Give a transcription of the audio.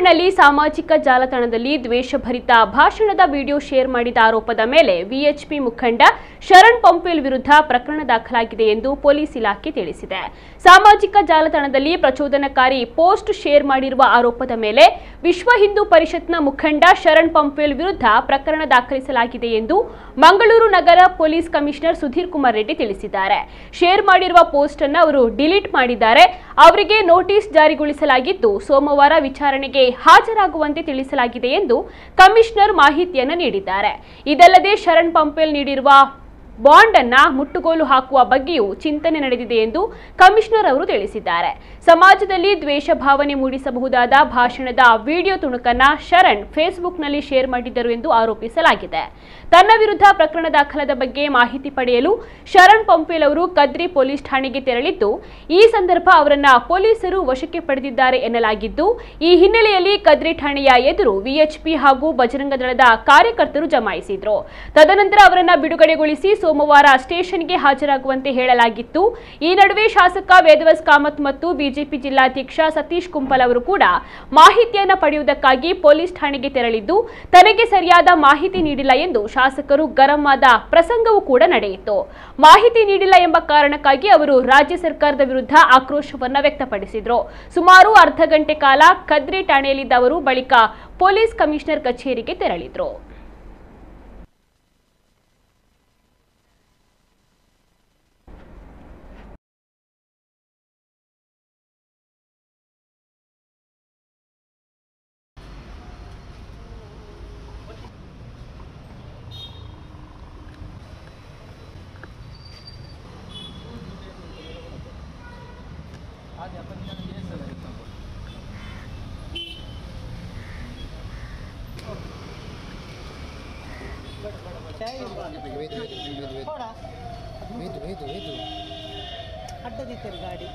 ಮಂಗಳೂರಿನಲ್ಲಿ ಸಾಮಾಜಿಕ ಜಾಲತಾಣದಲ್ಲಿ ದ್ವೇಷಭರಿತ ಭಾಷಣದ ವಿಡಿಯೋ ಶೇರ್ ಮಾಡಿದ ಆರೋಪದ ಮೇಲೆ ವಿಎಚ್ಪಿ ಮುಖಂಡ ಶರಣ್ ಪಂಪೇಲ್ ವಿರುದ್ಧ ಪ್ರಕರಣ ದಾಖಲಾಗಿದೆ ಎಂದು ಪೊಲೀಸ್ ಇಲಾಖೆ ತಿಳಿಸಿದೆ. ಸಾಮಾಜಿಕ ಜಾಲತಾಣದಲ್ಲಿ ಪ್ರಚೋದನಕಾರಿ ಪೋಸ್ಟ್ ಶೇರ್ ಮಾಡಿರುವ ಆರೋಪದ ಮೇಲೆ ವಿಶ್ವ ಹಿಂದೂ ಪರಿಷತ್ನ ಮುಖಂಡ ಶರಣ್ ಪಂಪೇಲ್ ವಿರುದ್ಧ ಪ್ರಕರಣ ದಾಖಲಿಸಲಾಗಿದೆ ಎಂದು ಮಂಗಳೂರು ನಗರ ಪೊಲೀಸ್ ಕಮಿಷನರ್ ಸುಧೀರ್ ಕುಮಾರ್ ರೆಡ್ಡಿ ತಿಳಿಸಿದ್ದಾರೆ. ಶೇರ್ ಮಾಡಿರುವ ಪೋಸ್ಟ್ ಅನ್ನು ಅವರು ಡಿಲೀಟ್ ಮಾಡಿದ್ದಾರೆ. ಅವರಿಗೆ ನೋಟಿಸ್ ಜಾರಿಗೊಳಿಸಲಾಗಿದ್ದು ಸೋಮವಾರ ವಿಚಾರಣೆಗೆ ಹಾಜರಾಗುವಂತೆ ತಿಳಿಸಲಾಗಿದೆ ಎಂದು ಕಮಿಷನರ್ ಮಾಹಿತಿಯನ್ನು ನೀಡಿದ್ದಾರೆ. ಇದಲ್ಲದೆ ಶರಣ್ ಪಂಪೇಲ್ ನೀಡಿರುವ ಬಾಂಡ್ ಅನ್ನು ಮುಟ್ಟುಗೋಲು ಹಾಕುವ ಬಗ್ಗೆಯೂ ಚಿಂತನೆ ನಡೆದಿದೆ ಎಂದು ಕಮಿಷನರ್ ಅವರು ತಿಳಿಸಿದ್ದಾರೆ. ಸಮಾಜದಲ್ಲಿ ದ್ವೇಷ ಭಾವನೆ ಮೂಡಿಸಬಹುದಾದ ಭಾಷಣದ ವಿಡಿಯೋ ತುಣುಕನ್ನು ಶರಣ್ ಫೇಸ್ಬುಕ್ನಲ್ಲಿ ಶೇರ್ ಮಾಡಿದ್ದರು ಎಂದು ಆರೋಪಿಸಲಾಗಿದೆ. ತನ್ನ ವಿರುದ್ಧ ಪ್ರಕರಣ ದಾಖಲಾದ ಬಗ್ಗೆ ಮಾಹಿತಿ ಪಡೆಯಲು ಶರಣ್ ಪಂಪೇಲ್ ಅವರು ಕದ್ರಿ ಪೊಲೀಸ್ ಠಾಣೆಗೆ ತೆರಳಿದ್ದು, ಈ ಸಂದರ್ಭ ಅವರನ್ನ ಪೊಲೀಸರು ವಶಕ್ಕೆ ಪಡೆದಿದ್ದಾರೆ ಎನ್ನಲಾಗಿದ್ದು, ಈ ಹಿನ್ನೆಲೆಯಲ್ಲಿ ಕದ್ರಿ ಠಾಣೆಯ ಎದುರು ವಿಎಚ್ಪಿ ಹಾಗೂ ಬಜರಂಗ ದಳದ ಕಾರ್ಯಕರ್ತರು ಜಮಾಯಿಸಿದ್ರು. ತದನಂತರ ಅವರನ್ನ ಬಿಡುಗಡೆಗೊಳಿಸಿ ಸೋಮವಾರ ಸ್ಟೇಷನ್ಗೆ ಹಾಜರಾಗುವಂತೆ ಹೇಳಲಾಗಿತ್ತು. ಈ ನಡುವೆ ಶಾಸಕ ವೇದವ್ಯಾಸ್ ಕಾಮತ್ ಮತ್ತು ಬಿಜೆಪಿ ಜಿಲ್ಲಾಧ್ಯಕ್ಷ ಸತೀಶ್ ಕುಂಪಲ್ ಅವರು ಕೂಡ ಮಾಹಿತಿಯನ್ನು ಪಡೆಯುವುದಕ್ಕಾಗಿ ಪೊಲೀಸ್ ಠಾಣೆಗೆ ತೆರಳಿದ್ದು, ತನಗೆ ಸರಿಯಾದ ಮಾಹಿತಿ ನೀಡಿಲ್ಲ ಎಂದು ಶಾಸಕರು ಗರಂ ಆದ ಪ್ರಸಂಗವೂ ಕೂಡ ನಡೆಯಿತು. ಮಾಹಿತಿ ನೀಡಿಲ್ಲ ಎಂಬ ಕಾರಣಕ್ಕಾಗಿ ಅವರು ರಾಜ್ಯ ಸರ್ಕಾರದ ವಿರುದ್ಧ ಆಕ್ರೋಶವನ್ನ ವ್ಯಕ್ತಪಡಿಸಿದರು. ಸುಮಾರು ಅರ್ಧ ಗಂಟೆ ಕಾಲ ಕದ್ರಿ ಠಾಣೆಯಲ್ಲಿದ್ದ ಅವರು ಬಳಿಕ ಪೊಲೀಸ್ ಕಮಿಷನರ್ ಕಚೇರಿಗೆ ತೆರಳಿದರು. आज अपन ये सब है अड्ड दी तेरी गाड़ी